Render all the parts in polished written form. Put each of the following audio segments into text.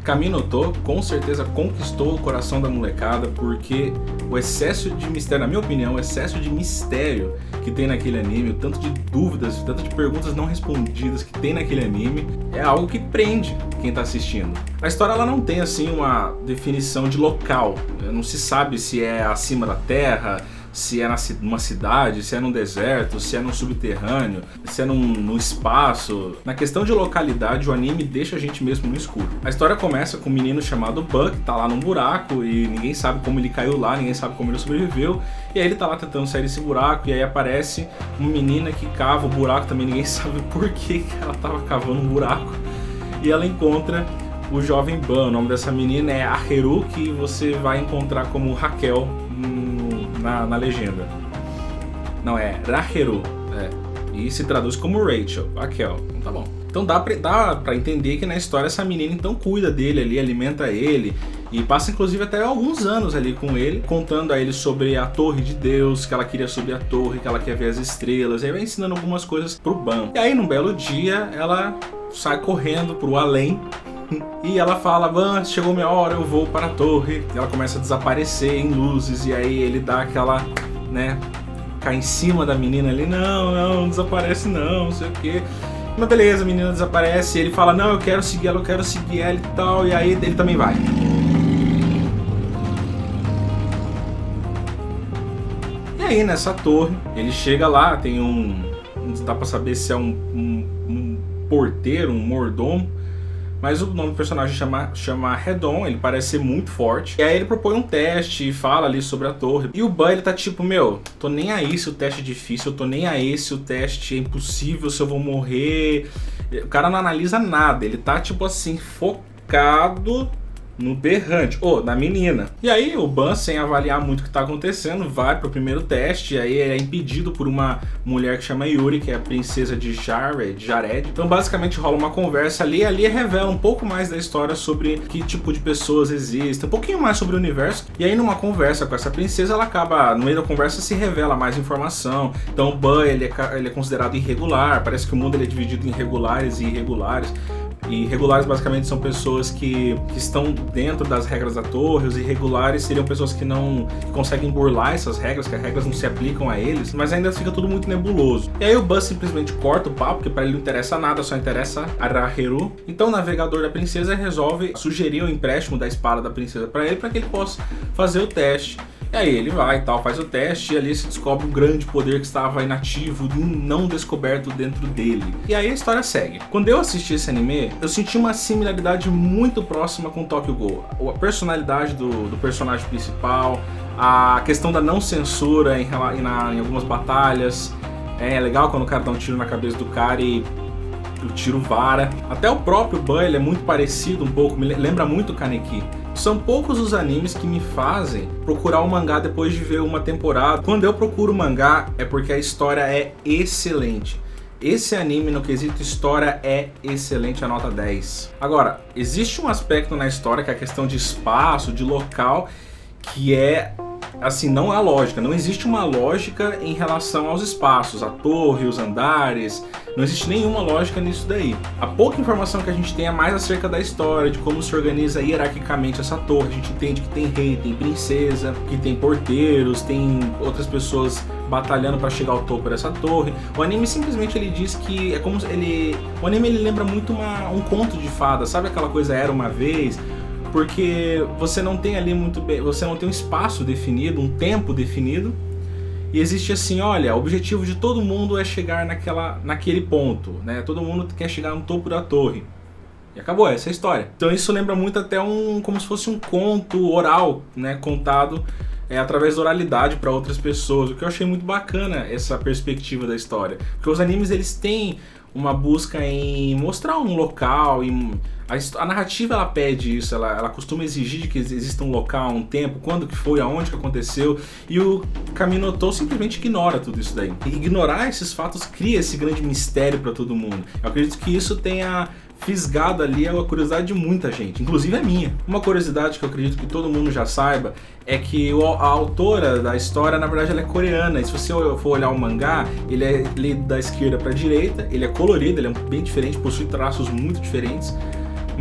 Kaminoto com certeza conquistou o coração da molecada, porque o excesso de mistério, na minha opinião, o excesso de mistério que tem naquele anime, o tanto de dúvidas, o tanto de perguntas não respondidas que tem naquele anime, é algo que prende quem tá assistindo. A história ela não tem assim uma definição de local, não se sabe se é acima da terra, se é numa cidade, se é num deserto, se é num subterrâneo, se é num espaço. Na questão de localidade, o anime deixa a gente mesmo no escuro. A história começa com um menino chamado Buck, que tá lá num buraco e ninguém sabe como ele caiu lá, ninguém sabe como ele sobreviveu. E aí ele tá lá tentando sair desse buraco e aí aparece uma menina que cava o buraco, também ninguém sabe por que ela tava cavando um buraco. E ela encontra o jovem Ban. O nome dessa menina é Aheru, que você vai encontrar como Raquel na legenda. Não, é Raheru, e se traduz como Rachel, Raquel. Então tá bom. Então dá pra entender que na história essa menina então cuida dele ali, alimenta ele e passa inclusive até alguns anos ali com ele, contando a ele sobre a Torre de Deus, que ela queria subir a torre, que ela quer ver as estrelas, e aí vai ensinando algumas coisas pro Ban. E aí num belo dia ela sai correndo pro além e ela fala: Ban, chegou minha hora, eu vou para a torre. E ela começa a desaparecer em luzes e aí ele dá aquela, cai em cima da menina ali: não desaparece não sei o que. Mas beleza, a menina desaparece e ele fala: não, eu quero seguir ela e tal, e aí ele também vai. E aí nessa torre, ele chega lá, tem não dá pra saber se é um porteiro, um mordomo, mas o nome do personagem chama Redon, ele parece ser muito forte. E aí ele propõe um teste e fala ali sobre a torre. E o Ban, ele tá tipo: tô nem aí se o teste é difícil, eu tô nem aí se o teste é impossível, se eu vou morrer. O cara não analisa nada, ele tá tipo assim, focado no berrante, na menina. E aí o Ban, sem avaliar muito o que tá acontecendo, vai pro primeiro teste, e aí ele é impedido por uma mulher que chama Yuri, que é a princesa de Jared. Então basicamente rola uma conversa ali, e ali revela um pouco mais da história sobre que tipo de pessoas existem, um pouquinho mais sobre o universo. E aí numa conversa com essa princesa, ela acaba, no meio da conversa se revela mais informação. Então o Ban, ele é considerado irregular, parece que o mundo ele é dividido em regulares e irregulares. E regulares basicamente são pessoas que estão dentro das regras da torre. Os irregulares seriam pessoas que conseguem burlar essas regras, que as regras não se aplicam a eles, mas ainda fica tudo muito nebuloso. E aí o Buzz simplesmente corta o papo, porque para ele não interessa nada, só interessa a Raheru. Então o navegador da princesa resolve sugerir o empréstimo da espada da princesa para ele, para que ele possa fazer o teste. E aí ele vai e tal, faz o teste, e ali se descobre um grande poder que estava inativo, não descoberto dentro dele. E aí a história segue. Quando eu assisti esse anime, eu senti uma similaridade muito próxima com Tokyo Ghoul. A personalidade do personagem principal, a questão da não censura em algumas batalhas. É legal quando o cara dá um tiro na cabeça do cara e o tiro vara. Até o próprio Ban, ele é muito parecido um pouco, me lembra muito Kaneki. São poucos os animes que me fazem procurar o mangá depois de ver uma temporada. Quando eu procuro o mangá é porque a história é excelente. Esse anime no quesito história é excelente, a nota 10. Agora, existe um aspecto na história que é a questão de espaço, de local, que é assim, não há lógica, não existe uma lógica em relação aos espaços, a torre, os andares, não existe nenhuma lógica nisso daí. A pouca informação que a gente tem é mais acerca da história, de como se organiza hierarquicamente essa torre. A gente entende que tem rei, tem princesa, que tem porteiros, tem outras pessoas batalhando para chegar ao topo dessa torre. O anime simplesmente ele diz que é como o anime ele lembra muito um conto de fada, sabe aquela coisa Era Uma Vez? Porque você não tem ali você não tem um espaço definido, um tempo definido, e existe assim, olha, o objetivo de todo mundo é chegar naquele ponto, né? Todo mundo quer chegar no topo da torre. E acabou, essa é a história. Então isso lembra muito até como se fosse um conto oral, né? Contado através da oralidade para outras pessoas, o que eu achei muito bacana essa perspectiva da história. Porque os animes eles têm uma busca em mostrar um local, a narrativa ela pede isso, ela costuma exigir que exista um local, um tempo, quando que foi, aonde que aconteceu, e o Kaminoto simplesmente ignora tudo isso daí. E ignorar esses fatos cria esse grande mistério para todo mundo. Eu acredito que isso tenha fisgado ali a curiosidade de muita gente, inclusive a minha. Uma curiosidade que eu acredito que todo mundo já saiba é que a autora da história, na verdade, ela é coreana. E se você for olhar o mangá, ele é lido da esquerda para a direita, ele é colorido, ele é bem diferente, possui traços muito diferentes.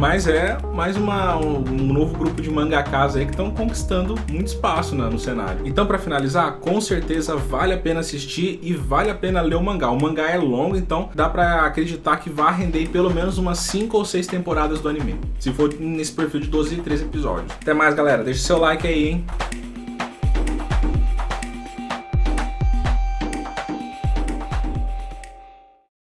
Mas é mais um novo grupo de mangakas aí que estão conquistando muito espaço no cenário. Então, pra finalizar, com certeza vale a pena assistir e vale a pena ler o mangá. O mangá é longo, então dá pra acreditar que vai render pelo menos umas 5 ou 6 temporadas do anime, se for nesse perfil de 12 e 13 episódios. Até mais, galera. Deixa seu like aí, hein?